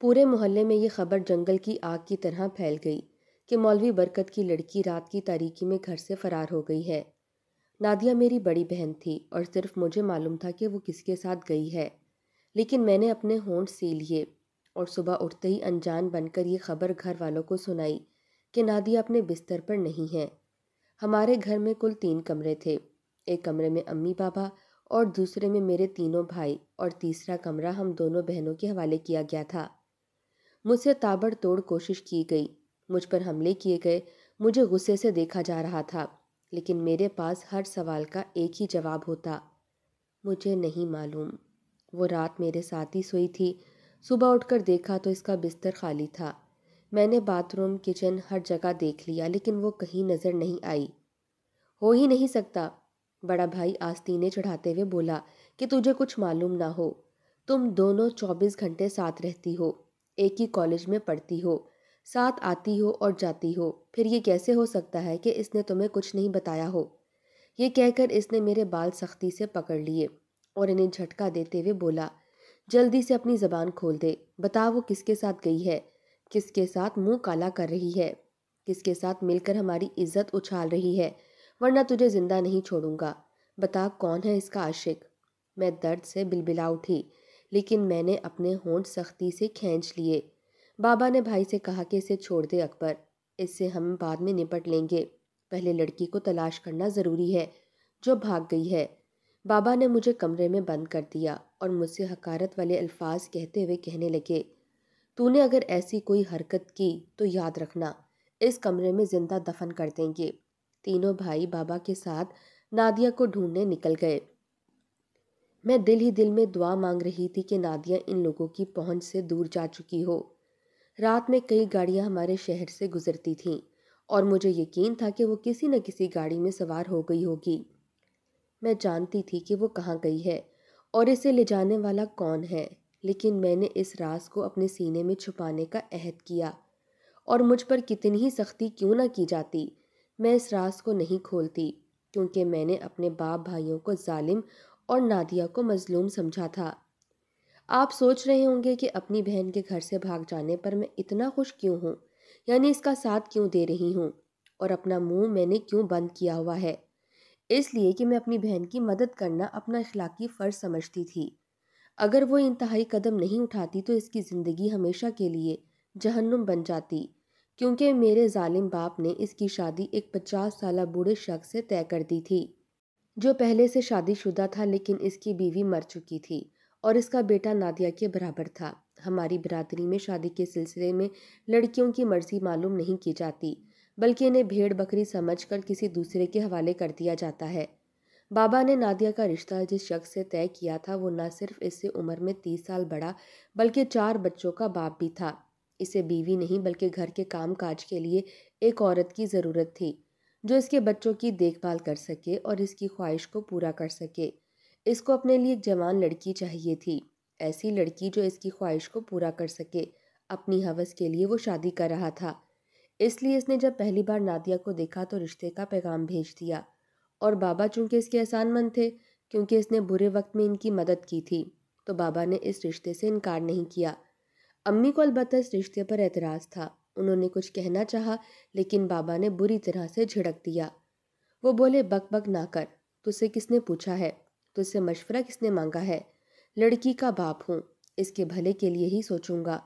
پورے محلے میں یہ خبر جنگل کی آگ کی طرح پھیل گئی کہ مولوی برکت کی لڑکی رات کی تاریکی میں گھر سے فرار ہو گئی ہے۔ نادیہ میری بڑی بہن تھی اور صرف مجھے معلوم تھا کہ وہ کس کے ساتھ گئی ہے، لیکن میں نے اپنے ہونٹ سی لیے اور صبح اٹھتے ہی انجان بن کر یہ خبر گھر والوں کو سنائی کہ نادیہ اپنے بستر پر نہیں ہے۔ ہمارے گھر میں کل 3 کمرے تھے، ایک کمرے میں امی پاپا اور دوسرے میں میرے تینوں بھائی، اور تیسرا کمرہ ہم دونوں بہنوں کے حوالے کیا گیا تھا۔ مجھ سے تابڑ توڑ کوشش کی گئی، مجھ پر حملے کیے گئے، مجھے غصے سے دیکھا جا رہا تھا، لیکن میرے پاس ہر سوال کا ایک ہی جواب ہوتا: مجھے نہیں معلوم۔ وہ رات میرے ساتھ ہی سوئی تھی۔ صبح اٹھ کر دیکھا تو اس کا بستر خالی تھا۔ میں نے باتھ روم، کچن، ہر جگہ دیکھ لیا، لیکن وہ کہیں نظر نہیں آئی۔ ہو ہی نہیں سکتا، بڑا بھائی آستینے چڑھاتے ہوئے بولا، کہ تجھے کچھ معلوم نہ ہو۔ تم دونوں 24 گھنٹے ساتھ رہتی ہو، ایک ہی کالج میں پڑھتی ہو، ساتھ آتی ہو اور جاتی ہو، پھر یہ کیسے ہو سکتا ہے کہ اس نے تمہیں کچھ نہیں بتایا ہو؟ یہ کہہ کر اس نے میرے بال سختی سے پکڑ لیے اور انہیں جھٹکا دیتے ہوئے بولا، جلدی سے اپنی زبان کھول دے، بتا وہ کس کے ساتھ گئی ہے، کس کے ساتھ منہ کالا کر رہی ہے، کس کے ساتھ مل کر ہماری عزت اچھال رہی ہے، ورنہ تجھے زندہ نہیں چھوڑوں گا، بتا کون ہے اس کا عاشق۔ میں درد سے بلبلا اٹھی، لیکن میں نے اپنے ہونٹ سختی سے کھینچ لیے۔ بابا نے بھائی سے کہا کہ اسے چھوڑ دے اکبر، اس سے ہم بعد میں نپٹ لیں گے، پہلے لڑکی کو تلاش کرنا ضروری ہے جو بھاگ گئی ہے۔ بابا نے مجھے کمرے میں بند کر دیا اور مجھ سے حقارت والے الفاظ کہتے ہوئے کہنے لگے، تو نے اگر ایسی کوئی حرکت کی تو یاد رکھنا، اس کمرے میں زندہ دفن کر دیں گے۔ تینوں بھائی بابا کے ساتھ نادیہ کو ڈھونڈنے نکل گئے۔ میں دل ہی دل میں دعا مانگ رہی تھی کہ نادیہ ان لوگوں کی پہنچ سے دور جا چکی ہو۔ رات میں کئی گاڑیاں ہمارے شہر سے گزرتی تھیں اور مجھے یقین تھا کہ وہ کسی نہ کسی گاڑی میں سوار ہو گئی ہوگی۔ میں جانتی تھی کہ وہ کہاں گئی ہے اور اسے لے جانے والا کون ہے، لیکن میں نے اس راز کو اپنے سینے میں چھپانے کا عہد کیا، اور مجھ پر کتنی ہی سختی کیوں نہ کی جاتی، میں اس راز کو نہیں کھولتی، کیونکہ میں نے اپنے باپ بھائیوں کو ظالم اور نادیہ کو مظلوم سمجھا تھا۔ آپ سوچ رہے ہوں گے کہ اپنی بہن کے گھر سے بھاگ جانے پر میں اتنا خوش کیوں ہوں، یعنی اس کا ساتھ کیوں دے رہی ہوں، اور اپنا منہ میں نے کیوں بند کیا ہوا ہے؟ اس لیے کہ میں اپنی بہن کی مدد کرنا اپنا اخلاقی فرض سمجھتی تھی۔ اگر وہ انتہائی قدم نہیں اٹھاتی تو اس کی زندگی ہمیشہ کے لیے جہنم بن جاتی، کیونکہ میرے ظالم باپ نے اس کی شادی ایک 50 سالہ بوڑھے شخص سے طے کر دی تھی، جو پہلے سے شادی شدہ تھا، لیکن اس کی بیوی مر چکی تھی اور اس کا بیٹا نادیہ کے برابر تھا۔ ہماری برادری میں شادی کے سلسلے میں لڑکیوں کی مرضی معلوم نہیں کی جاتی، بلکہ انہیں بھیڑ بکری سمجھ کر کسی دوسرے کے حوالے کر دیا جاتا ہے۔ بابا نے نادیہ کا رشتہ جس شخص سے طے کیا تھا، وہ نہ صرف اس سے عمر میں 30 سال بڑا بلکہ 4 بچوں کا باپ بھی تھا۔ اسے بیوی نہیں بلکہ گھر کے کام کاج کے لیے ایک عورت کی ضرورت تھی، جو اس کے بچوں کی دیکھ بھال کر سکے اور اس کی خواہش کو پورا کر سکے۔ اس کو اپنے لیے ایک جوان لڑکی چاہیے تھی، ایسی لڑکی جو اس کی خواہش کو پورا کر سکے۔ اپنی ہوس کے لیے وہ شادی کر رہا تھا، اس لیے اس نے جب پہلی بار نادیہ کو دیکھا تو رشتے کا پیغام بھیج دیا، اور بابا چونکہ اس کے احسان مند تھے، کیونکہ اس نے برے وقت میں ان کی مدد کی تھی، تو بابا نے اس رشتے سے انکار نہیں کیا۔ امی کو البتہ اس رشتے پر اعتراض تھا، انہوں نے کچھ کہنا چاہا، لیکن بابا نے بری طرح سے جھڑک دیا۔ وہ بولے، بک بک نہ کر، تجھ سے کس نے پوچھا ہے، تجھ سے مشورہ کس نے مانگا ہے؟ لڑکی کا باپ ہوں، اس کے بھلے کے لیے ہی سوچوں گا۔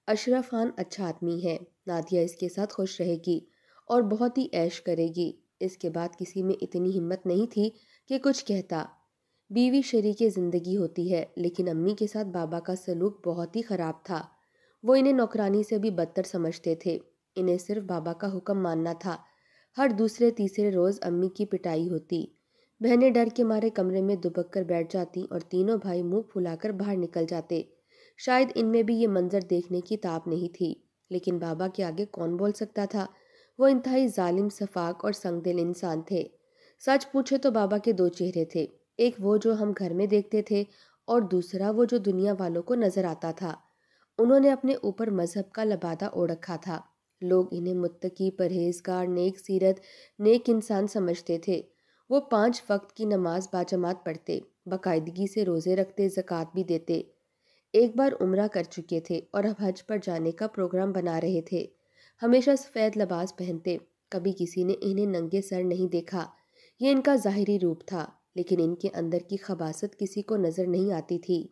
اشرف خان اچھا آدمی ہے، نادیہ اس کے ساتھ خوش رہے گی اور بہت ہی عیش کرے گی۔ اس کے بعد کسی میں اتنی ہمت نہیں تھی کہ کچھ کہتا۔ بیوی شریک زندگی ہوتی ہے، لیکن امی کے ساتھ بابا کا سلوک بہت ہی خراب تھا۔ وہ انہیں نوکرانی سے بھی بدتر سمجھتے تھے، انہیں صرف بابا کا حکم ماننا تھا۔ ہر دوسرے تیسرے روز امی کی پٹائی ہوتی، بہنیں ڈر کے مارے کمرے میں دبک کر بیٹھ جاتی اور تینوں بھائی منہ پھلا کر باہر نکل جاتے۔ شاید ان میں بھی یہ منظر دیکھنے کی تاب نہیں تھی، لیکن بابا کے آگے کون بول سکتا تھا؟ وہ انتہائی ظالم، شفاق اور سنگ دل انسان تھے۔ سچ پوچھے تو بابا کے 2 چہرے تھے، ایک وہ جو ہم گھر میں دیکھتے تھے، اور دوسرا وہ جو دنیا والوں کو نظر آتا تھا۔ انہوں نے اپنے اوپر مذہب کا لبادہ اوڑھ رکھا تھا، لوگ انہیں متقی، پرہیزگار، نیک سیرت، نیک انسان سمجھتے تھے۔ وہ 5 وقت کی نماز باجماعت پڑھتے، باقاعدگی سے روزے رکھتے، زکوٰۃ بھی دیتے۔ ایک بار عمرہ کر چکے تھے اور اب حج پر جانے کا پروگرام بنا رہے تھے۔ ہمیشہ سفید لباس پہنتے، کبھی کسی نے انہیں ننگے سر نہیں دیکھا۔ یہ ان کا ظاہری روپ تھا، لیکن ان کے اندر کی خباثت کسی کو نظر نہیں آتی تھی۔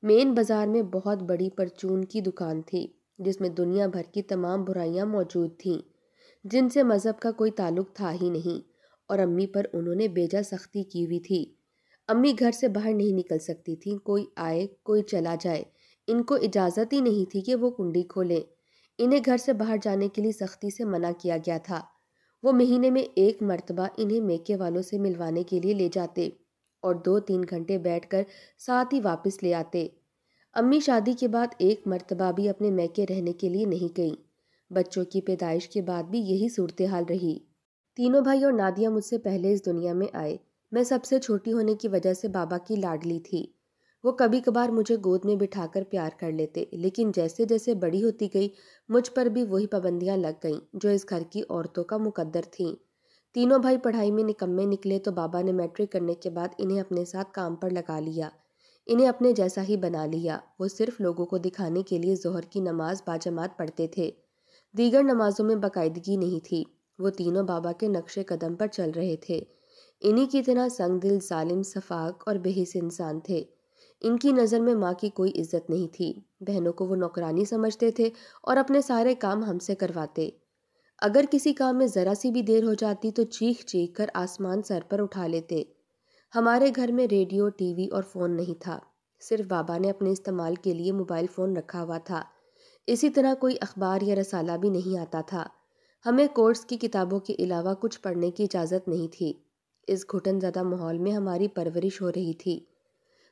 مین بازار میں بہت بڑی پرچون کی دکان تھی، جس میں دنیا بھر کی تمام برائیاں موجود تھیں، جن سے مذہب کا کوئی تعلق تھا ہی نہیں، اور امی پر انہوں نے بیجا سختی کی ہوئی تھی۔ امی گھر سے باہر نہیں نکل سکتی تھیں، کوئی آئے کوئی چلا جائے، ان کو اجازت ہی نہیں تھی کہ وہ کنڈی کھولیں۔ انہیں گھر سے باہر جانے کے لیے سختی سے منع کیا گیا تھا۔ وہ مہینے میں ایک مرتبہ انہیں میکے والوں سے ملوانے کے لیے لے جاتے اور 2-3 گھنٹے بیٹھ کر ساتھ ہی واپس لے آتے۔ امی شادی کے بعد ایک مرتبہ بھی اپنے میکے رہنے کے لیے نہیں گئیں۔ بچوں کی پیدائش کے بعد بھی یہی صورتحال رہی۔ تینوں بھائی اور نادیہ مجھ سے پہلے اس دنیا میں آئے۔ میں سب سے چھوٹی ہونے کی وجہ سے بابا کی لاڈلی تھی۔ وہ کبھی کبھار مجھے گود میں بٹھا کر پیار کر لیتے، لیکن جیسے جیسے بڑی ہوتی گئی مجھ پر بھی وہی پابندیاں لگ گئیں جو اس گھر کی عورتوں کا مقدر تھیں۔ تینوں بھائی پڑھائی میں نکمے نکلے تو بابا نے میٹرک کرنے کے بعد انہیں اپنے ساتھ کام پر لگا لیا، انہیں اپنے جیسا ہی بنا لیا۔ وہ صرف لوگوں کو دکھانے کے لیے ظہر کی نماز باجماعت پڑھتے تھے، دیگر نمازوں میں باقاعدگی نہیں تھی۔ وہ تینوں بابا کے نقش قدم پر چل رہے تھے۔ انہی کی طرح سنگ دل، ظالم، سفاک اور بے حس انسان تھے۔ ان کی نظر میں ماں کی کوئی عزت نہیں تھی۔ بہنوں کو وہ نوکرانی سمجھتے تھے اور اپنے سارے کام ہم سے کرواتے۔ اگر کسی کام میں ذرا سی بھی دیر ہو جاتی تو چیخ چیخ کر آسمان سر پر اٹھا لیتے۔ ہمارے گھر میں ریڈیو، ٹی وی اور فون نہیں تھا، صرف بابا نے اپنے استعمال کے لیے موبائل فون رکھا ہوا تھا۔ اسی طرح کوئی اخبار یا رسالہ بھی نہیں آتا تھا۔ ہمیں کورس کی کتابوں کے علاوہ کچھ پڑھنے کی اجازت نہیں تھی۔ اس گھٹن زدہ ماحول میں ہماری پرورش ہو رہی تھی۔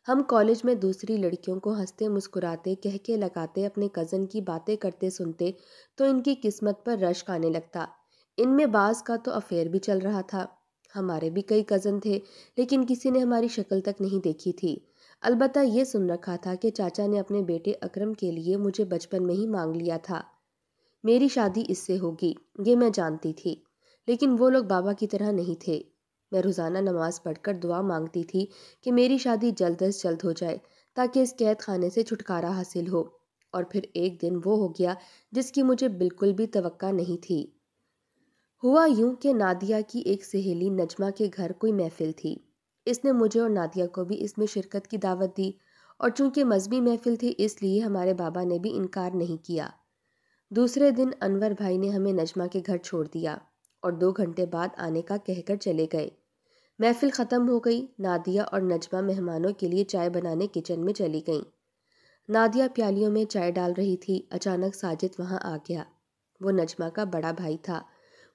ہم کالج میں دوسری لڑکیوں کو ہنستے مسکراتے، کہکے لگاتے، اپنے کزن کی باتیں کرتے سنتے تو ان کی قسمت پر رشک آنے لگتا۔ ان میں بعض کا تو افیئر بھی چل رہا تھا۔ ہمارے بھی کئی کزن تھے، لیکن کسی نے ہماری شکل تک نہیں دیکھی تھی۔ البتہ یہ سن رکھا تھا کہ چاچا نے اپنے بیٹے اکرم کے لیے مجھے بچپن میں ہی مانگ لیا تھا۔ میری شادی اس سے ہوگی، یہ میں جانتی تھی، لیکن وہ لوگ بابا کی طرح نہیں تھے۔ میں روزانہ نماز پڑھ کر دعا مانگتی تھی کہ میری شادی جلد از جلد ہو جائے تاکہ اس قید خانے سے چھٹکارا حاصل ہو، اور پھر ایک دن وہ ہو گیا جس کی مجھے بالکل بھی توقع نہیں تھی۔ ہوا یوں کہ نادیہ کی ایک سہیلی نجمہ کے گھر کوئی محفل تھی۔ اس نے مجھے اور نادیہ کو بھی اس میں شرکت کی دعوت دی، اور چونکہ مذہبی محفل تھی اس لیے ہمارے بابا نے بھی انکار نہیں کیا۔ دوسرے دن انور بھائی نے ہمیں نجمہ کے گھر چھوڑ دیا اور 2 گھنٹے بعد آنے کا کہہ کر چلے گئے۔ محفل ختم ہو گئی۔ نادیہ اور نجمہ مہمانوں کے لیے چائے بنانے کچن میں چلی گئیں۔ نادیہ پیالیوں میں چائے ڈال رہی تھی، اچانک ساجد وہاں آ گیا۔ وہ نجمہ کا بڑا بھائی تھا۔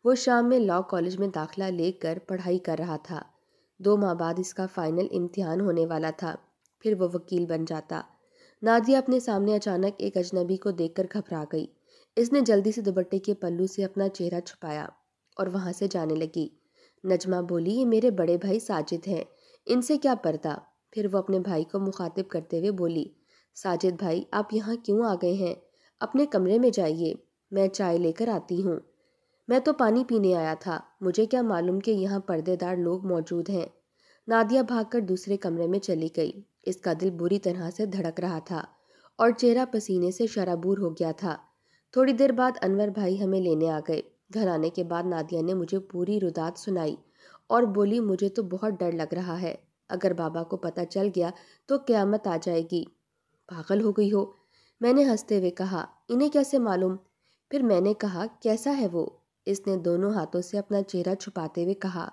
وہ شام میں لاء کالج میں داخلہ لے کر پڑھائی کر رہا تھا۔ 2 ماہ بعد اس کا فائنل امتحان ہونے والا تھا، پھر وہ وکیل بن جاتا۔ نادیہ اپنے سامنے اچانک ایک اجنبی کو دیکھ کر گھبرا گئی۔ اس نے جلدی سے دوپٹے کے پلو سے اپنا چہرہ چھپایا اور وہاں سے جانے لگی۔ نجمہ بولی، یہ میرے بڑے بھائی ساجد ہیں، ان سے کیا پردہ؟ پھر وہ اپنے بھائی کو مخاطب کرتے ہوئے بولی، ساجد بھائی آپ یہاں کیوں آ گئے ہیں؟ اپنے کمرے میں جائیے، میں چائے لے کر آتی ہوں۔ میں تو پانی پینے آیا تھا، مجھے کیا معلوم کہ یہاں پردے دار لوگ موجود ہیں۔ نادیہ بھاگ کر دوسرے کمرے میں چلی گئی۔ اس کا دل بری طرح سے دھڑک رہا تھا اور چہرہ پسینے سے شرابور ہو گیا تھا۔ تھوڑی دیر بعد انور بھائی ہمیں لینے آ گئے۔ گھر آنے کے بعد نادیہ نے مجھے پوری ردات سنائی اور بولی، مجھے تو بہت ڈر لگ رہا ہے، اگر بابا کو پتہ چل گیا تو قیامت آ جائے گی۔ پاگل ہو گئی ہو؟ میں نے ہنستے ہوئے کہا، انہیں کیسے معلوم؟ پھر میں نے کہا، کیسا ہے وہ؟ اس نے دونوں ہاتھوں سے اپنا چہرہ چھپاتے ہوئے کہا،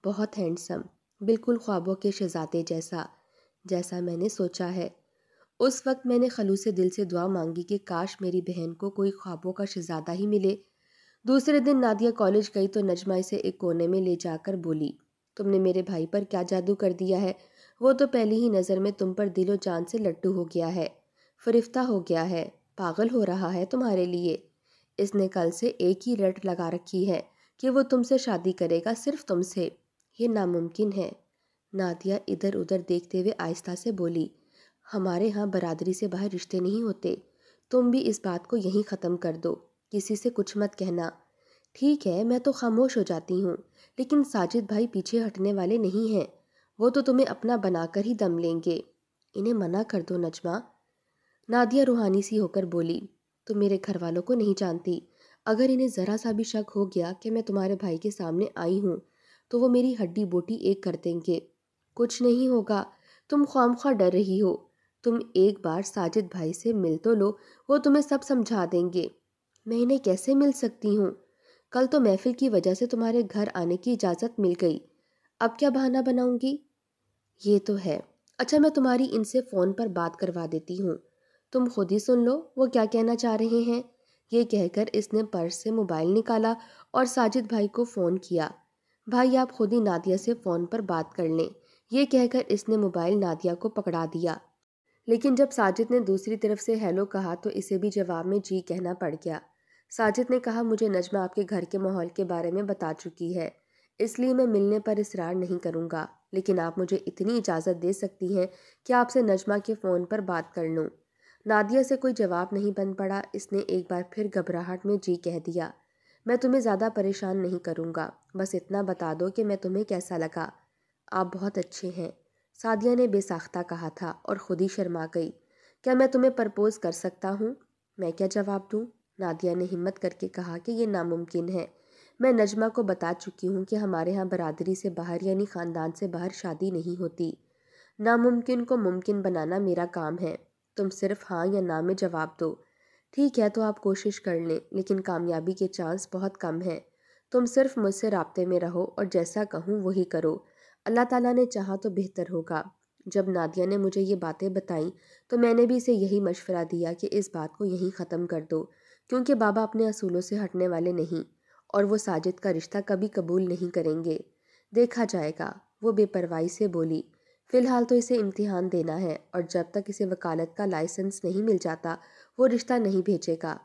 بہت ہینڈسم، بالکل خوابوں کے شہزادے جیسا، جیسا میں نے سوچا ہے۔ اس وقت میں نے خلوص دل سے دعا مانگی کہ کاش میری بہن کو کوئی خوابوں کا شہزادہ ہی ملے۔ دوسرے دن نادیہ کالج گئی تو نجمہ اسے ایک کونے میں لے جا کر بولی، تم نے میرے بھائی پر کیا جادو کر دیا ہے؟ وہ تو پہلی ہی نظر میں تم پر دل و جان سے لٹو ہو گیا ہے، فرفتہ ہو گیا ہے، پاگل ہو رہا ہے تمہارے لیے۔ اس نے کل سے ایک ہی رٹ لگا رکھی ہے کہ وہ تم سے شادی کرے گا، صرف تم سے۔ یہ ناممکن ہے۔ نادیہ ادھر ادھر دیکھتے ہوئے آہستہ سے بولی، ہمارے ہاں برادری سے باہر رشتے نہیں ہوتے، تم بھی اس بات کو یہیں ختم کر دو، کسی سے کچھ مت کہنا۔ ٹھیک ہے، میں تو خاموش ہو جاتی ہوں، لیکن ساجد بھائی پیچھے ہٹنے والے نہیں ہیں، وہ تو تمہیں اپنا بنا کر ہی دم لیں گے۔ انہیں منع کر دو نجمہ۔ نادیہ روحانی سی ہو کر بولی، تم میرے گھر والوں کو نہیں جانتی، اگر انہیں ذرا سا بھی شک ہو گیا کہ میں تمہارے بھائی کے سامنے آئی ہوں تو وہ میری ہڈی بوٹی ایک کر دیں گے۔ کچھ نہیں ہوگا، تم خواہ ڈر رہی ہو، تم ایک بار ساجد بھائی سے مل تو لو، وہ تمہیں سب سمجھا دیں گے۔ میں انہیں کیسے مل سکتی ہوں؟ کل تو محفل کی وجہ سے تمہارے گھر آنے کی اجازت مل گئی، اب کیا بہانہ بناؤں گی؟ یہ تو ہے۔ اچھا میں تمہاری ان سے فون پر بات کروا دیتی ہوں، تم خود ہی سن لو وہ کیا کہنا چاہ رہے ہیں۔ یہ کہہ کر اس نے پرس سے موبائل نکالا اور ساجد بھائی کو فون کیا۔ بھائی آپ خود ہی نادیہ سے فون پر بات کر لیں، یہ کہہ کر اس نے موبائل نادیہ کو پکڑا دیا۔ لیکن جب ساجد نے دوسری طرف سے ہیلو کہا تو اسے بھی جواب میں جی کہنا پڑ گیا۔ ساجد نے کہا، مجھے نجمہ آپ کے گھر کے ماحول کے بارے میں بتا چکی ہے، اس لیے میں ملنے پر اصرار نہیں کروں گا، لیکن آپ مجھے اتنی اجازت دے سکتی ہیں کہ آپ سے نجمہ کے فون پر بات کر لوں۔ نادیہ سے کوئی جواب نہیں بن پڑا، اس نے ایک بار پھر گھبراہٹ میں جی کہہ دیا۔ میں تمہیں زیادہ پریشان نہیں کروں گا، بس اتنا بتا دو کہ میں تمہیں کیسا لگا۔ آپ بہت اچھے ہیں، سعدیہ نے بے ساختہ کہا تھا اور خود ہی شرما گئی۔ کیا میں تمہیں پرپوز کر سکتا ہوں؟ میں کیا جواب دوں؟ نادیہ نے ہمت کر کے کہا کہ یہ ناممکن ہے۔ میں نجمہ کو بتا چکی ہوں کہ ہمارے ہاں برادری سے باہر یعنی خاندان سے باہر شادی نہیں ہوتی۔ ناممکن کو ممکن بنانا میرا کام ہے، تم صرف ہاں یا نہ میں جواب دو۔ ٹھیک ہے تو آپ کوشش کر لیں، لیکن کامیابی کے چانس بہت کم ہیں۔ تم صرف مجھ سے رابطے میں رہو اور جیسا کہوں وہی کرو، اللہ تعالیٰ نے چاہا تو بہتر ہوگا۔ جب نادیہ نے مجھے یہ باتیں بتائیں تو میں نے بھی اسے یہی مشورہ دیا کہ اس بات کو یہیں ختم کر دو، کیونکہ بابا اپنے اصولوں سے ہٹنے والے نہیں اور وہ ساجد کا رشتہ کبھی قبول نہیں کریں گے۔ دیکھا جائے گا، وہ بے پرواہی سے بولی۔ فی الحال تو اسے امتحان دینا ہے اور جب تک اسے وکالت کا لائسنس نہیں مل جاتا وہ رشتہ نہیں بھیجے گا۔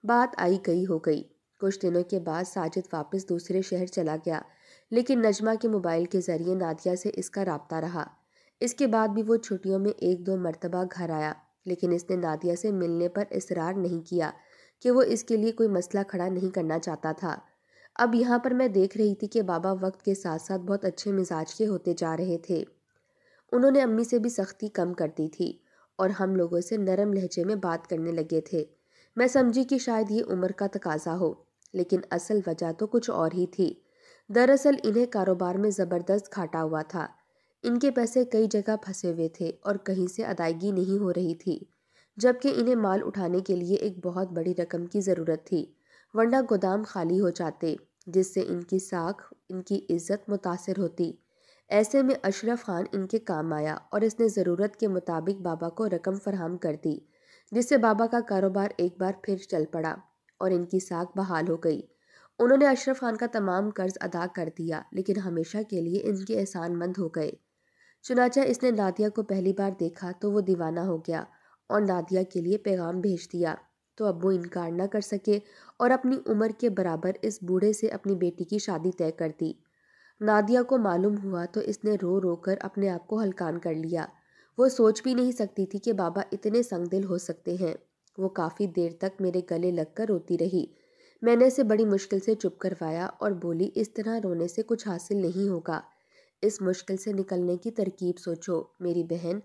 بات آئی گئی ہو گئی۔ کچھ دنوں کے بعد ساجد واپس دوسرے شہر چلا گیا، لیکن نجمہ کے موبائل کے ذریعے نادیہ سے اس کا رابطہ رہا۔ اس کے بعد بھی وہ چھٹیوں میں ایک دو مرتبہ گھر آیا، لیکن اس نے نادیہ سے ملنے پر اصرار نہیں کیا کہ وہ اس کے لیے کوئی مسئلہ کھڑا نہیں کرنا چاہتا تھا۔ اب یہاں پر میں دیکھ رہی تھی کہ بابا وقت کے ساتھ ساتھ بہت اچھے مزاج کے ہوتے جا رہے تھے۔ انہوں نے امی سے بھی سختی کم کر دی تھی اور ہم لوگوں سے نرم لہجے میں بات کرنے لگے تھے۔ میں سمجھی کہ شاید یہ عمر کا تقاضا ہو، لیکن اصل وجہ تو کچھ اور ہی تھی۔ دراصل انہیں کاروبار میں زبردست گھاٹا ہوا تھا، ان کے پیسے کئی جگہ پھنسے ہوئے تھے اور کہیں سے ادائیگی نہیں ہو رہی تھی، جبکہ انہیں مال اٹھانے کے لیے ایک بہت بڑی رقم کی ضرورت تھی، ورنہ گودام خالی ہو جاتے، جس سے ان کی ساکھ، ان کی عزت متاثر ہوتی۔ ایسے میں اشرف خان ان کے کام آیا اور اس نے ضرورت کے مطابق بابا کو رقم فراہم کر دی، جس سے بابا کا کاروبار ایک بار پھر چل پڑا اور ان کی ساکھ بحال ہو گئی۔ انہوں نے اشرف خان کا تمام قرض ادا کر دیا، لیکن ہمیشہ کے لیے ان کے احسان مند ہو گئے۔ چنانچہ اس نے نادیہ کو پہلی بار دیکھا تو وہ دیوانہ ہو گیا اور نادیہ کے لیے پیغام بھیج دیا، تو اب وہ انکار نہ کر سکے اور اپنی عمر کے برابر اس بوڑھے سے اپنی بیٹی کی شادی طے کر دی۔ نادیہ کو معلوم ہوا تو اس نے رو رو کر اپنے آپ کو ہلکان کر لیا۔ وہ سوچ بھی نہیں سکتی تھی کہ بابا اتنے سنگ دل ہو سکتے ہیں۔ وہ کافی دیر تک میرے گلے لگ کر روتی رہی۔ میں نے اسے بڑی مشکل سے چپ کروایا اور بولی، اس طرح رونے سے کچھ حاصل نہیں ہوگا، اس مشکل سے نکلنے کی ترکیب سوچو میری بہن۔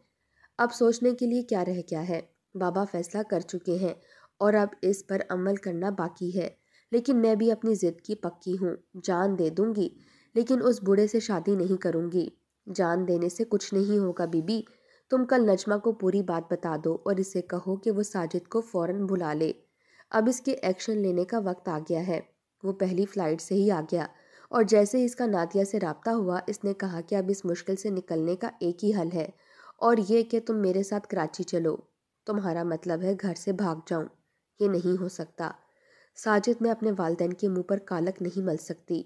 اب سوچنے کے لیے کیا رہ گیا ہے؟ بابا فیصلہ کر چکے ہیں اور اب اس پر عمل کرنا باقی ہے، لیکن میں بھی اپنی ضد کی پکی ہوں، جان دے دوں گی لیکن اس بوڑھے سے شادی نہیں کروں گی۔ جان دینے سے کچھ نہیں ہوگا بی بی، تم کل نجمہ کو پوری بات بتا دو اور اسے کہو کہ وہ ساجد کو فوراً بلا لے۔ اب اس کے ایکشن لینے کا وقت آ گیا ہے۔ وہ پہلی فلائٹ سے ہی آ گیا اور جیسے ہی اس کا نادیہ سے رابطہ ہوا اس نے کہا کہ اب اس مشکل سے نکلنے کا ایک ہی حل ہے اور یہ کہ تم میرے ساتھ کراچی چلو۔ تمہارا مطلب ہے گھر سے بھاگ جاؤں؟ یہ نہیں ہو سکتا ساجد، میں اپنے والدین کے منہ پر کالک نہیں مل سکتی۔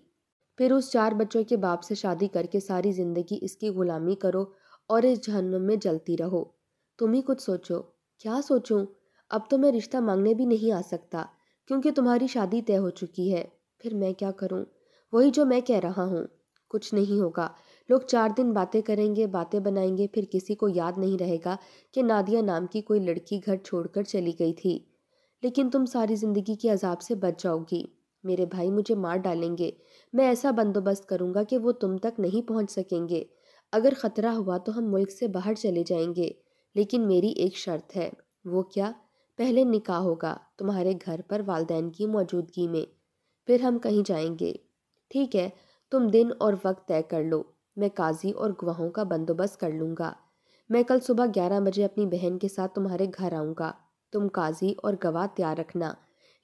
پھر اس 4 بچوں کے باپ سے شادی کر کے ساری زندگی اس کی غلامی کرو اور اس جہنم میں جلتی رہو۔ تم ہی کچھ سوچو۔ کیا سوچوں؟ اب تو میں رشتہ مانگنے بھی نہیں آ سکتا کیونکہ تمہاری شادی طے ہو چکی ہے۔ پھر میں کیا کروں؟ وہی جو میں کہہ رہا ہوں، کچھ نہیں ہوگا۔ لوگ 4 دن باتیں کریں گے، باتیں بنائیں گے، پھر کسی کو یاد نہیں رہے گا کہ نادیہ نام کی کوئی لڑکی گھر چھوڑ کر چلی گئی تھی۔ لیکن تم ساری زندگی کے عذاب سے بچ جاؤ گی۔ میرے بھائی مجھے مار ڈالیں گے۔ میں ایسا بندوبست کروں گا کہ وہ تم تک نہیں پہنچ سکیں گے۔ اگر خطرہ ہوا تو ہم ملک سے باہر چلے جائیں گے، لیکن میری ایک شرط ہے، وہ کیا؟ پہلے نکاح ہوگا تمہارے گھر پر والدین کی موجودگی میں، پھر ہم کہیں جائیں گے۔ ٹھیک ہے، تم دن اور وقت طے کر لو، میں قاضی اور گواہوں کا بندوبست کر لوں گا۔ میں کل صبح 11 بجے اپنی بہن کے ساتھ تمہارے گھر آؤں گا۔ تم قاضی اور گواہ تیار رکھنا،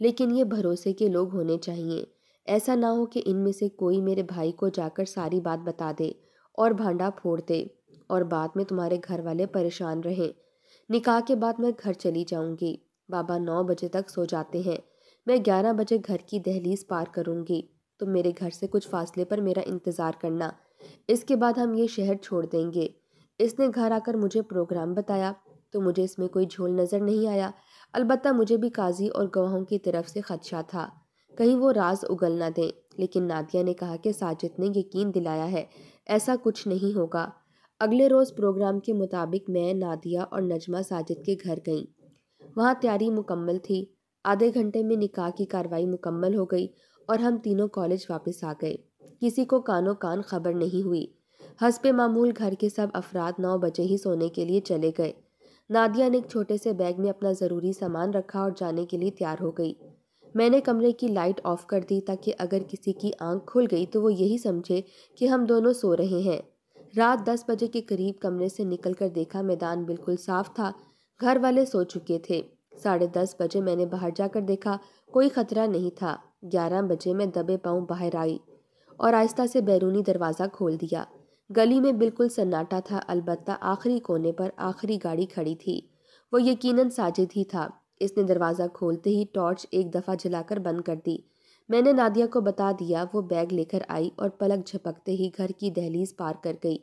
لیکن یہ بھروسے کے لوگ ہونے چاہیے۔ ایسا نہ ہو کہ ان میں سے کوئی میرے بھائی کو جا کر ساری بات بتا دے اور بھانڈا پھوڑ دے، اور بعد میں تمہارے گھر والے پریشان رہیں۔ نکاح کے بعد میں گھر چلی جاؤں گی۔ بابا 9 بجے تک سو جاتے ہیں، میں 11 بجے گھر کی دہلیز پار کروں گی۔ تم میرے گھر سے کچھ فاصلے پر میرا انتظار کرنا، اس کے بعد ہم یہ شہر چھوڑ دیں گے۔ اس نے گھر آ کر مجھے پروگرام بتایا تو مجھے اس میں کوئی جھول نظر نہیں آیا، البتہ مجھے بھی قاضی اور گواہوں کی طرف سے خدشہ تھا، کہیں وہ راز اگل نہ دیں۔ لیکن نادیہ نے کہا کہ ساجد نے یقین دلایا ہے ایسا کچھ نہیں ہوگا۔ اگلے روز پروگرام کے مطابق میں، نادیہ اور نجمہ ساجد کے گھر گئیں۔ وہاں تیاری مکمل تھی۔ آدھے گھنٹے میں نکاح کی کاروائی مکمل ہو گئی اور ہم تینوں کالج واپس آ گئے۔ کسی کو کانوں کان خبر نہیں ہوئی۔ حسب معمول گھر کے سب افراد 9 بجے ہی سونے کے لیے چلے گئے۔ نادیہ نے ایک چھوٹے سے بیگ میں اپنا ضروری سامان رکھا اور جانے کے لیے تیار ہو گئی۔ میں نے کمرے کی لائٹ آف کر دی تاکہ اگر کسی کی آنکھ کھل گئی تو وہ یہی سمجھے کہ ہم دونوں سو رہے ہیں۔ رات 10 بجے کے قریب کمرے سے نکل کر دیکھا میدان بالکل صاف تھا، گھر والے سو چکے تھے۔ 10:30 بجے میں نے باہر جا کر دیکھا، کوئی خطرہ نہیں تھا۔ 11 بجے میں دبے پاؤں باہر آئی اور آہستہ سے بیرونی دروازہ کھول دیا۔ گلی میں بالکل سناٹا تھا، البتہ آخری کونے پر آخری گاڑی کھڑی تھی، وہ یقیناً ساجد ہی تھا۔ اس نے دروازہ کھولتے ہی ٹارچ ایک دفعہ جلا کر بند کر دی۔ میں نے نادیہ کو بتا دیا، وہ بیگ لے کر آئی اور پلک جھپکتے ہی گھر کی دہلیز پار کر گئی۔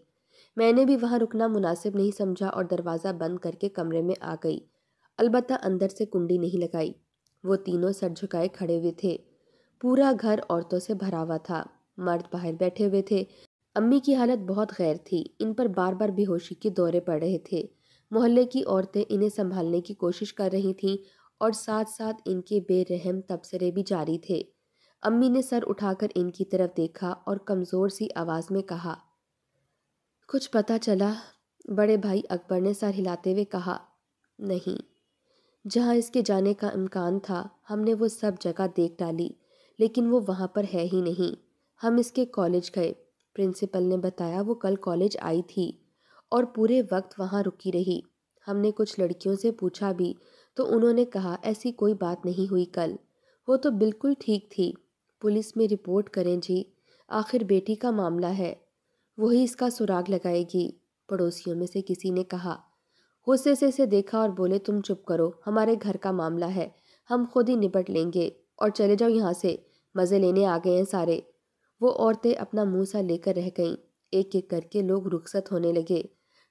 میں نے بھی وہاں رکنا مناسب نہیں سمجھا اور دروازہ بند کر کے کمرے میں آ گئی، البتہ اندر سے کنڈی نہیں لگائی۔ وہ تینوں سر جھکائے کھڑے ہوئے تھے۔ پورا گھر عورتوں سے بھرا ہوا تھا، مرد باہر بیٹھے ہوئے تھے۔ امی کی حالت بہت غیر تھی، ان پر بار بار بے ہوشی کے دورے پڑ رہے تھے۔ محلے کی عورتیں انہیں سنبھالنے کی کوشش کر رہی تھیں اور ساتھ ساتھ ان کے بے رحم تبصرے بھی جاری تھے۔ امی نے سر اٹھا کر ان کی طرف دیکھا اور کمزور سی آواز میں کہا، کچھ پتہ چلا؟ بڑے بھائی اکبر نے سر ہلاتے ہوئے کہا، نہیں۔ جہاں اس کے جانے کا امکان تھا ہم نے وہ سب جگہ دیکھ ڈالی، لیکن وہ وہاں پر ہے ہی نہیں۔ ہم اس کے کالج گئے، پرنسپل نے بتایا وہ کل کالج آئی تھی اور پورے وقت وہاں رکی رہی۔ ہم نے کچھ لڑکیوں سے پوچھا بھی تو انہوں نے کہا ایسی کوئی بات نہیں ہوئی کل، وہ تو بالکل ٹھیک تھی۔ پولیس میں رپورٹ کریں جی، آخر بیٹی کا معاملہ ہے، وہی اس کا سراغ لگائے گی، پڑوسیوں میں سے کسی نے کہا۔ غصے سے اسے دیکھا اور بولے، تم چپ کرو، ہمارے گھر کا معاملہ ہے، ہم خود ہی نپٹ لیں گے، اور چلے جاؤ یہاں سے، مزے لینے آ گئے ہیں سارے۔ وہ عورتیں اپنا منہ سا لے کر رہ گئیں، ایک ایک کر کے لوگ رخصت ہونے لگے۔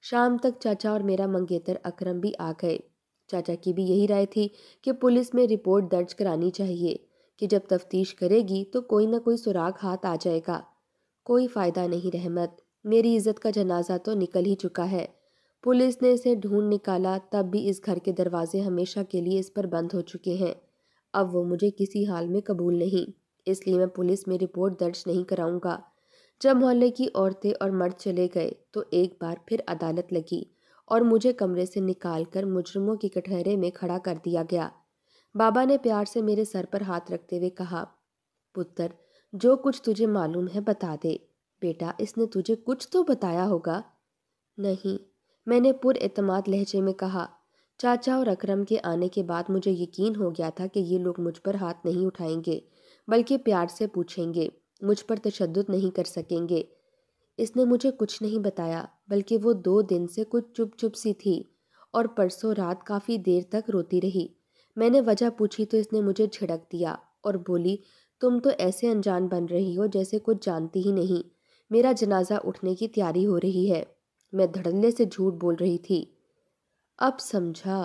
شام تک چاچا اور میرا منگیتر اکرم بھی آ گئے۔ چاچا کی بھی یہی رائے تھی کہ پولیس میں رپورٹ درج کرانی چاہیے کہ جب تفتیش کرے گی تو کوئی نہ کوئی سراغ ہاتھ آ جائے گا۔ کوئی فائدہ نہیں رحمت، میری عزت کا جنازہ تو نکل ہی چکا ہے۔ پولیس نے اسے ڈھونڈ نکالا، تب بھی اس گھر کے دروازے ہمیشہ کے لیے اس پر بند ہو چکے ہیں۔ اب وہ مجھے کسی حال میں قبول نہیں، اس لیے میں پولیس میں رپورٹ درج نہیں کراؤں گا۔ جب محلے کی عورتیں اور مرد چلے گئے تو ایک بار پھر عدالت لگی اور مجھے کمرے سے نکال کر مجرموں کے کٹہرے میں کھڑا کر دیا گیا۔ بابا نے پیار سے میرے سر پر ہاتھ رکھتے ہوئے کہا، پتر، جو کچھ تجھے معلوم ہے بتا دے۔ بیٹا، اس نے تجھے کچھ تو بتایا ہوگا؟ نہیں، میں نے پر اعتماد لہجے میں کہا۔ چاچا اور اکرم کے آنے کے بعد مجھے یقین ہو گیا تھا کہ یہ لوگ مجھ پر ہاتھ نہیں اٹھائیں گے، بلکہ پیار سے پوچھیں گے، مجھ پر تشدد نہیں کر سکیں گے۔ اس نے مجھے کچھ نہیں بتایا، بلکہ وہ 2 دن سے کچھ چپ چپ سی تھی اور پرسوں رات کافی دیر تک روتی رہی۔ میں نے وجہ پوچھی تو اس نے مجھے جھڑک دیا اور بولی، تم تو ایسے انجان بن رہی ہو جیسے کچھ جانتی ہی نہیں، میرا جنازہ اٹھنے کی تیاری ہو رہی ہے۔ میں دھڑلے سے جھوٹ بول رہی تھی۔ اب سمجھا،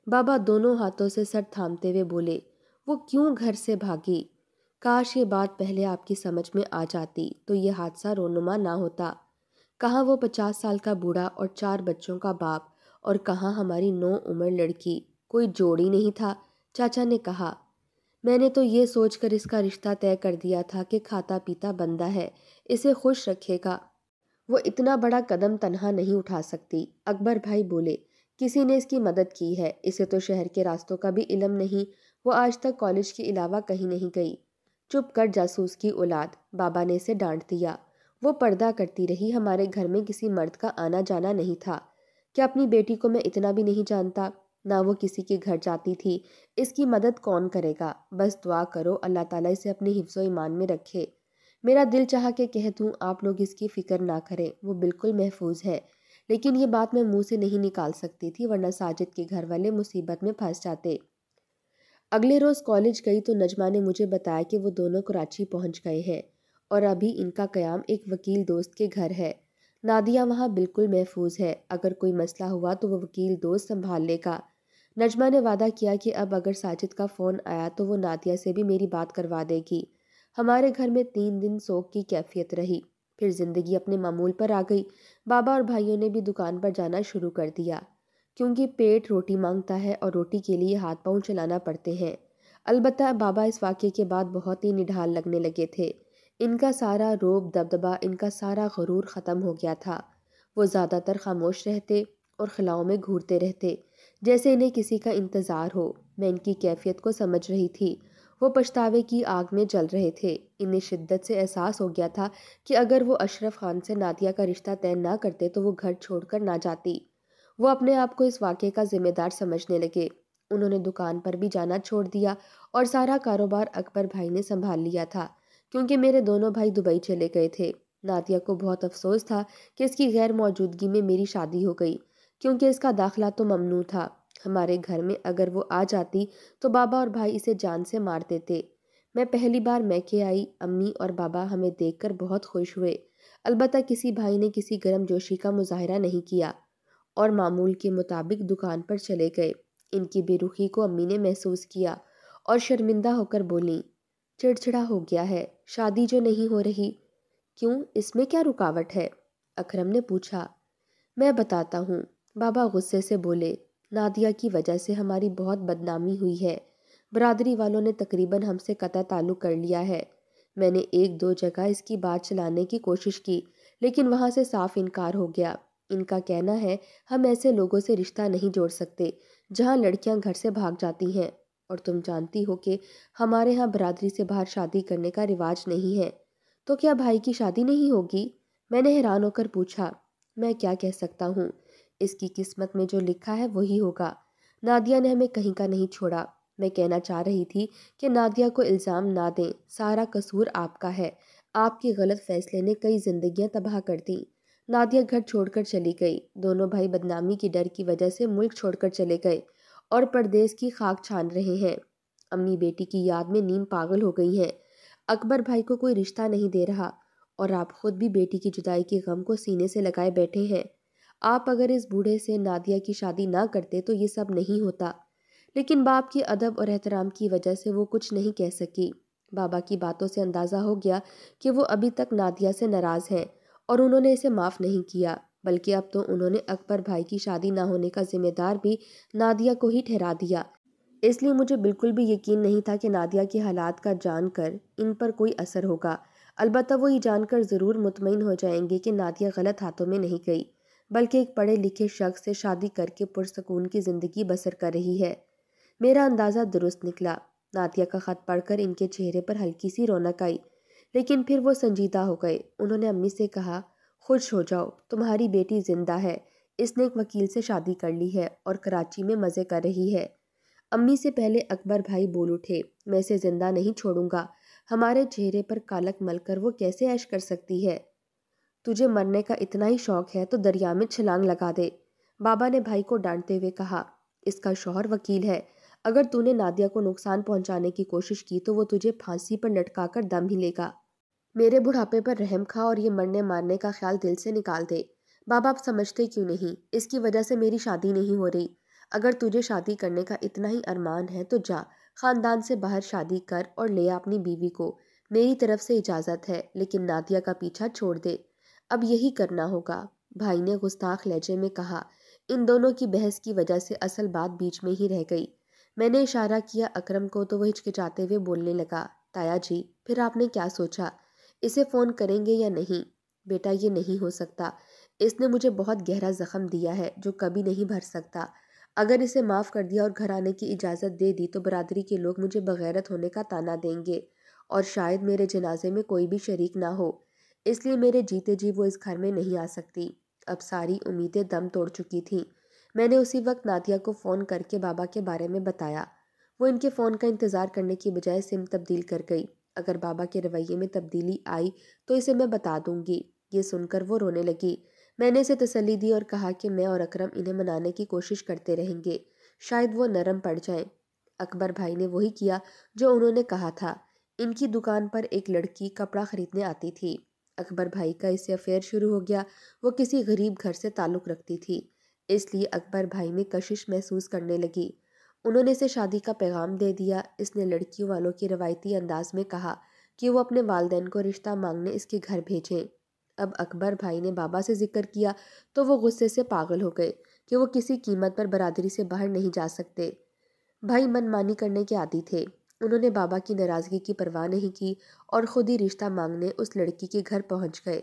بابا دونوں ہاتھوں سے سر تھامتے ہوئے بولے، وہ کیوں گھر سے بھاگی؟ کاش یہ بات پہلے آپ کی سمجھ میں آ جاتی تو یہ حادثہ رونما نہ ہوتا۔ کہاں وہ 50 سال کا بوڑھا اور 4 بچوں کا باپ، اور کہاں ہماری 9 عمر لڑکی، کوئی جوڑی نہیں تھا۔ چاچا نے کہا، میں نے تو یہ سوچ کر اس کا رشتہ طے کر دیا تھا کہ کھاتا پیتا بندہ ہے، اسے خوش رکھے گا، وہ اتنا بڑا قدم تنہا نہیں اٹھا سکتی۔ اکبر بھائی بولے، کسی نے اس کی مدد کی ہے، اسے تو شہر کے راستوں کا بھی علم نہیں، وہ آج تک کالج کے علاوہ کہیں نہیں گئی۔ چپ کر جاسوس کی اولاد، بابا نے اسے ڈانٹ دیا۔ وہ پردہ کرتی رہی، ہمارے گھر میں کسی مرد کا آنا جانا نہیں تھا۔ کیا اپنی بیٹی کو میں اتنا بھی نہیں جانتا؟ نہ وہ کسی کے گھر جاتی تھی، اس کی مدد کون کرے گا؟ بس دعا کرو اللہ تعالیٰ اسے اپنی حفظ و ایمان میں رکھے۔ میرا دل چاہا کہ کہہ دوں آپ لوگ اس کی فکر نہ کریں، وہ بالکل محفوظ ہے، لیکن یہ بات میں منہ سے نہیں نکال سکتی تھی، ورنہ ساجد کے گھر والے مصیبت میں پھنس جاتے۔ اگلے روز کالج گئی تو نجمہ نے مجھے بتایا کہ وہ دونوں کراچی پہنچ گئے ہیں اور ابھی ان کا قیام ایک وکیل دوست کے گھر ہے۔ نادیہ وہاں بالکل محفوظ ہے، اگر کوئی مسئلہ ہوا تو وہ وکیل دوست سنبھال لے گا۔ نجمہ نے وعدہ کیا کہ اب اگر ساجد کا فون آیا تو وہ نادیہ سے بھی میری بات کروا دے گی۔ ہمارے گھر میں 3 دن سوگ کی کیفیت رہی، پھر زندگی اپنے معمول پر آ گئی۔ بابا اور بھائیوں نے بھی دکان پر جانا شروع کر دیا، کیونکہ پیٹ روٹی مانگتا ہے اور روٹی کے لیے ہاتھ پاؤں چلانا پڑتے ہیں۔ البتہ بابا اس واقعے کے بعد بہت ہی نڈھال لگنے لگے تھے۔ ان کا سارا روب دبدبا، ان کا سارا غرور ختم ہو گیا تھا۔ وہ زیادہ تر خاموش رہتے اور خلاؤں میں گھورتے رہتے، جیسے انہیں کسی کا انتظار ہو۔ میں ان کی کیفیت کو سمجھ رہی تھی، وہ پچھتاوے کی آگ میں جل رہے تھے۔ انہیں شدت سے احساس ہو گیا تھا کہ اگر وہ اشرف خان سے نادیہ کا رشتہ طے نہ کرتے تو وہ گھر چھوڑ کر نہ جاتی۔ وہ اپنے آپ کو اس واقعے کا ذمہ دار سمجھنے لگے۔ انہوں نے دکان پر بھی جانا چھوڑ دیا اور سارا کاروبار اکبر بھائی نے سنبھال لیا تھا، کیونکہ میرے دونوں بھائی دبئی چلے گئے تھے۔ نادیہ کو بہت افسوس تھا کہ اس کی غیر موجودگی میں میری شادی ہو گئی، کیونکہ اس کا داخلہ تو ممنوع تھا۔ ہمارے گھر میں اگر وہ آ جاتی تو بابا اور بھائی اسے جان سے مار دیتے۔ میں پہلی بار میکے آئی، امی اور بابا ہمیں دیکھ کر بہت خوش ہوئے۔ البتہ کسی بھائی نے کسی گرم جوشی کا مظاہرہ نہیں کیا اور معمول کے مطابق دکان پر چلے گئے۔ ان کی بے رخی کو امی نے محسوس کیا اور شرمندہ ہو کر بولیں، چڑچڑا ہو گیا ہے، شادی جو نہیں ہو رہی۔ کیوں، اس میں کیا رکاوٹ ہے؟ اکرم نے پوچھا۔ میں بتاتا ہوں، بابا غصے سے بولے، نادیہ کی وجہ سے ہماری بہت بدنامی ہوئی ہے۔ برادری والوں نے تقریباً ہم سے قطع تعلق کر لیا ہے۔ میں نے 1-2 جگہ اس کی بات چلانے کی کوشش کی، لیکن وہاں سے صاف انکار ہو گیا۔ ان کا کہنا ہے ہم ایسے لوگوں سے رشتہ نہیں جوڑ سکتے جہاں لڑکیاں گھر سے بھاگ جاتی ہیں، اور تم جانتی ہو کہ ہمارے ہاں برادری سے باہر شادی کرنے کا رواج نہیں ہے۔ تو کیا بھائی کی شادی نہیں ہوگی؟ میں نے حیران ہو کر پوچھا۔ میں کیا کہہ سکتا ہوں، اس کی قسمت میں جو لکھا ہے وہی ہوگا۔ نادیہ نے ہمیں کہیں کا نہیں چھوڑا۔ میں کہنا چاہ رہی تھی کہ نادیہ کو الزام نہ دیں، سارا قصور آپ کا ہے۔ آپ کے غلط فیصلے نے کئی زندگیاں تباہ کر دیں۔ نادیہ گھر چھوڑ کر چلی گئی، دونوں بھائی بدنامی کی ڈر کی وجہ سے ملک چھوڑ کر چلے گئے اور پردیس کی خاک چھان رہے ہیں۔ امی بیٹی کی یاد میں نیم پاگل ہو گئی ہیں۔ اکبر بھائی کو کوئی رشتہ نہیں دے رہا اور آپ خود بھی بیٹی کی جدائی کے غم کو سینے سے لگائے بیٹھے ہیں۔ آپ اگر اس بوڑھے سے نادیہ کی شادی نہ کرتے تو یہ سب نہیں ہوتا، لیکن باپ کی ادب اور احترام کی وجہ سے وہ کچھ نہیں کہہ سکی۔ بابا کی باتوں سے اندازہ ہو گیا کہ وہ ابھی تک نادیہ سے ناراض ہیں اور انہوں نے اسے معاف نہیں کیا، بلکہ اب تو انہوں نے اکبر بھائی کی شادی نہ ہونے کا ذمہ دار بھی نادیہ کو ہی ٹھہرا دیا۔ اس لیے مجھے بالکل بھی یقین نہیں تھا کہ نادیہ کے حالات کا جان کر ان پر کوئی اثر ہوگا۔ البتہ وہ یہ جان کر ضرور مطمئن ہو جائیں گے کہ نادیہ غلط ہاتھوں میں نہیں گئی، بلکہ ایک پڑھے لکھے شخص سے شادی کر کے پرسکون کی زندگی بسر کر رہی ہے۔ میرا اندازہ درست نکلا۔ نادیہ کا خط پڑھ کر ان کے چہرے پر ہلکی سی رونق آئی، لیکن پھر وہ سنجیدہ ہو گئے۔ انہوں نے امی سے کہا، خوش ہو جاؤ، تمہاری بیٹی زندہ ہے، اس نے ایک وکیل سے شادی کر لی ہے اور کراچی میں مزے کر رہی ہے۔ امی سے پہلے اکبر بھائی بول اٹھے، میں اسے زندہ نہیں چھوڑوں گا۔ ہمارے چہرے پر کالک مل کر وہ کیسے عیش کر سکتی ہے؟ تجھے مرنے کا اتنا ہی شوق ہے تو دریا میں چھلانگ لگا دے، بابا نے بھائی کو ڈانٹتے ہوئے کہا۔ اس کا شوہر وکیل ہے، اگر تو نے نادیہ کو نقصان پہنچانے کی کوشش کی تو وہ تجھے پھانسی پر لٹکا کر دم ہی لے گا۔ میرے بڑھاپے پر رحم کھا اور یہ مرنے مارنے کا خیال دل سے نکال دے۔ بابا آپ سمجھتے کیوں نہیں، اس کی وجہ سے میری شادی نہیں ہو رہی۔ اگر تجھے شادی کرنے کا اتنا ہی ارمان ہے تو جا، خاندان سے باہر شادی کر اور لے آ اپنی بیوی کو، میری طرف سے اجازت ہے، لیکن نادیہ کا پیچھا چھوڑ دے۔ اب یہی کرنا ہوگا، بھائی نے گستاخ لہجے میں کہا۔ ان دونوں کی بحث کی وجہ سے اصل بات بیچ میں ہی رہ گئی۔ میں نے اشارہ کیا اکرم کو تو وہ ہچکچاتے ہوئے بولنے لگا، تایا جی، پھر آپ نے کیا سوچا؟ اسے فون کریں گے یا نہیں؟ بیٹا یہ نہیں ہو سکتا، اس نے مجھے بہت گہرا زخم دیا ہے جو کبھی نہیں بھر سکتا۔ اگر اسے معاف کر دیا اور گھر آنے کی اجازت دے دی تو برادری کے لوگ مجھے بغیرت ہونے کا طعنہ دیں گے اور شاید میرے جنازے میں کوئی بھی شریک نہ ہو۔ اس لیے میرے جیتے جی وہ اس گھر میں نہیں آ سکتی۔ اب ساری امیدیں دم توڑ چکی تھیں۔ میں نے اسی وقت نادیہ کو فون کر کے بابا کے بارے میں بتایا۔ وہ ان کے فون کا انتظار کرنے کی بجائے سم تبدیل کر گئی۔ اگر بابا کے رویے میں تبدیلی آئی تو اسے میں بتا دوں گی۔ یہ سن کر وہ رونے لگی۔ میں نے اسے تسلی دی اور کہا کہ میں اور اکرم انہیں منانے کی کوشش کرتے رہیں گے، شاید وہ نرم پڑ جائیں۔ اکبر بھائی نے وہی کیا جو انہوں نے کہا تھا۔ ان کی دکان پر ایک لڑکی کپڑا خریدنے آتی تھی۔ اکبر بھائی کا اس سے افیئر شروع ہو گیا۔ وہ کسی غریب گھر سے تعلق رکھتی تھی، اس لیے اکبر بھائی میں کشش محسوس کرنے لگی۔ انہوں نے اسے شادی کا پیغام دے دیا۔ اس نے لڑکیوں والوں کی روایتی انداز میں کہا کہ وہ اپنے والدین کو رشتہ مانگنے اس کے گھر بھیجیں۔ اب اکبر بھائی نے بابا سے ذکر کیا تو وہ غصے سے پاگل ہو گئے کہ وہ کسی قیمت پر برادری سے باہر نہیں جا سکتے۔ بھائی من مانی کرنے کے عادی تھے۔ انہوں نے بابا کی ناراضگی کی پرواہ نہیں کی اور خود ہی رشتہ مانگنے اس لڑکی کے گھر پہنچ گئے۔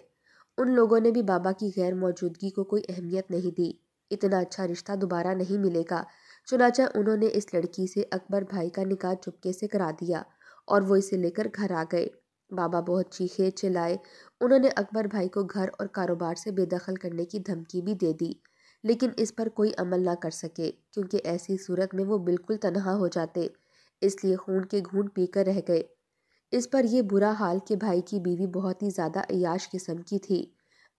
ان لوگوں نے بھی بابا کی غیر موجودگی کو کوئی اہمیت نہیں دی۔ اتنا اچھا رشتہ دوبارہ نہیں ملے گا، چنانچہ انہوں نے اس لڑکی سے اکبر بھائی کا نکاح چپکے سے کرا دیا اور وہ اسے لے کر گھر آ گئے۔ بابا بہت چیخے چلائے۔ انہوں نے اکبر بھائی کو گھر اور کاروبار سے بے دخل کرنے کی دھمکی بھی دے دی، لیکن اس پر کوئی عمل نہ کر سکے کیونکہ ایسی صورت میں وہ بالکل تنہا ہو جاتے، اس لیے خون کے گھونٹ پی کر رہ گئے۔ اس پر یہ برا حال کہ بھائی کی بیوی بہت ہی زیادہ عیاش قسم کی تھی۔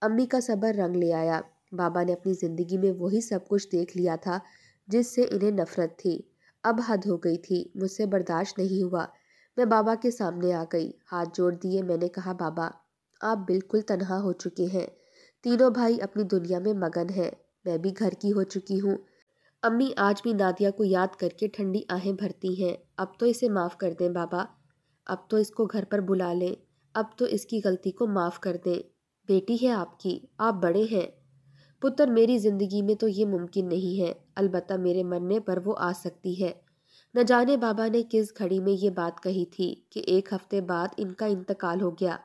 امی کا صبر رنگ لے آیا۔ بابا نے اپنی زندگی میں وہی سب کچھ دیکھ لیا تھا جس سے انہیں نفرت تھی۔ اب حد ہو گئی تھی، مجھ سے برداشت نہیں ہوا۔ میں بابا کے سامنے آ گئی، ہاتھ جوڑ دیے۔ میں نے کہا بابا، آپ بالکل تنہا ہو چکے ہیں۔ تینوں بھائی اپنی دنیا میں مگن ہیں، میں بھی گھر کی ہو چکی ہوں۔ امی آج بھی نادیہ کو یاد کر کے ٹھنڈی آہیں بھرتی ہیں۔ اب تو اسے معاف کر دیں بابا، اب تو اس کو گھر پر بلا لیں، اب تو اس کی غلطی کو معاف کر دیں۔ بیٹی ہے آپ کی، آپ بڑے ہیں۔ پتر، میری زندگی میں تو یہ ممکن نہیں ہے، البتہ میرے مرنے پر وہ آ سکتی ہے۔ نہ جانے بابا نے کس گھڑی میں یہ بات کہی تھی کہ ایک ہفتے بعد ان کا انتقال ہو گیا۔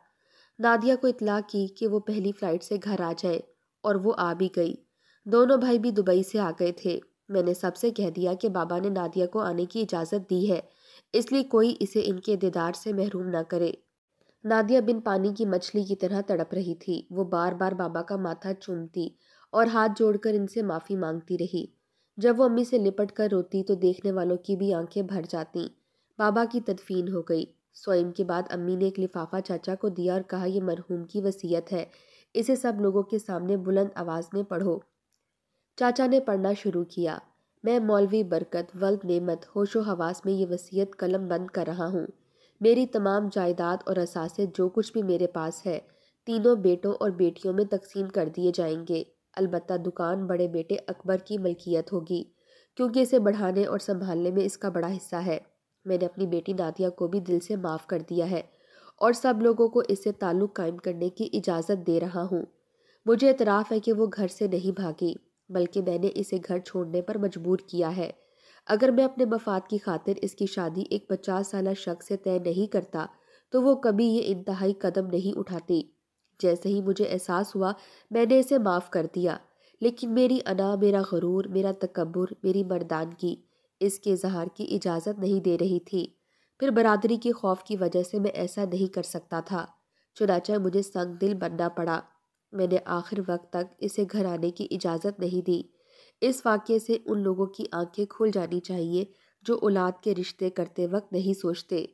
نادیہ کو اطلاع کی کہ وہ پہلی فلائٹ سے گھر آ جائے اور وہ آ بھی گئی۔ دونوں بھائی بھی دبئی سے آ گئے تھے۔ میں نے سب سے کہہ دیا کہ بابا نے نادیہ کو آنے کی اجازت دی ہے، اس لیے کوئی اسے ان کے دیدار سے محروم نہ کرے۔ نادیہ بن پانی کی مچھلی کی طرح تڑپ رہی تھی۔ وہ بار بار بابا کا ماتھا چومتی اور ہاتھ جوڑ کر ان سے معافی مانگتی رہی۔ جب وہ امی سے لپٹ کر روتی تو دیکھنے والوں کی بھی آنکھیں بھر جاتیں۔ بابا کی تدفین ہو گئی۔ سوئم کے بعد امی نے ایک لفافہ چاچا کو دیا اور کہا یہ مرحوم کی وصیت ہے، اسے سب لوگوں کے سامنے بلند آواز میں پڑھو۔ چاچا نے پڑھنا شروع کیا۔ میں مولوی برکت ولد نعمت ہوش و حواس میں یہ وصیت قلم بند کر رہا ہوں۔ میری تمام جائیداد اور اثاثے جو کچھ بھی میرے پاس ہے تینوں بیٹوں اور بیٹیوں میں تقسیم کر دیے جائیں گے، البتہ دکان بڑے بیٹے اکبر کی ملکیت ہوگی کیونکہ اسے بڑھانے اور سنبھالنے میں اس کا بڑا حصہ ہے۔ میں نے اپنی بیٹی نادیہ کو بھی دل سے معاف کر دیا ہے اور سب لوگوں کو اس سے تعلق قائم کرنے کی اجازت دے رہا ہوں۔ مجھے اعتراف ہے کہ وہ گھر سے نہیں بھاگی، بلکہ میں نے اسے گھر چھوڑنے پر مجبور کیا ہے۔ اگر میں اپنے مفاد کی خاطر اس کی شادی ایک 50 سالہ شخص سے طے نہیں کرتا تو وہ کبھی یہ انتہائی قدم نہیں اٹھاتی۔ جیسے ہی مجھے احساس ہوا میں نے اسے معاف کر دیا، لیکن میری انا، میرا غرور، میرا تکبر، میری مردانگی اس کے اظہار کی اجازت نہیں دے رہی تھی۔ پھر برادری کے خوف کی وجہ سے میں ایسا نہیں کر سکتا تھا، چنانچہ مجھے سنگ دل بننا پڑا۔ میں نے آخر وقت تک اسے گھر آنے کی اجازت نہیں دی۔ اس واقعے سے ان لوگوں کی آنکھیں کھل جانی چاہیے جو اولاد کے رشتے کرتے وقت نہیں سوچتے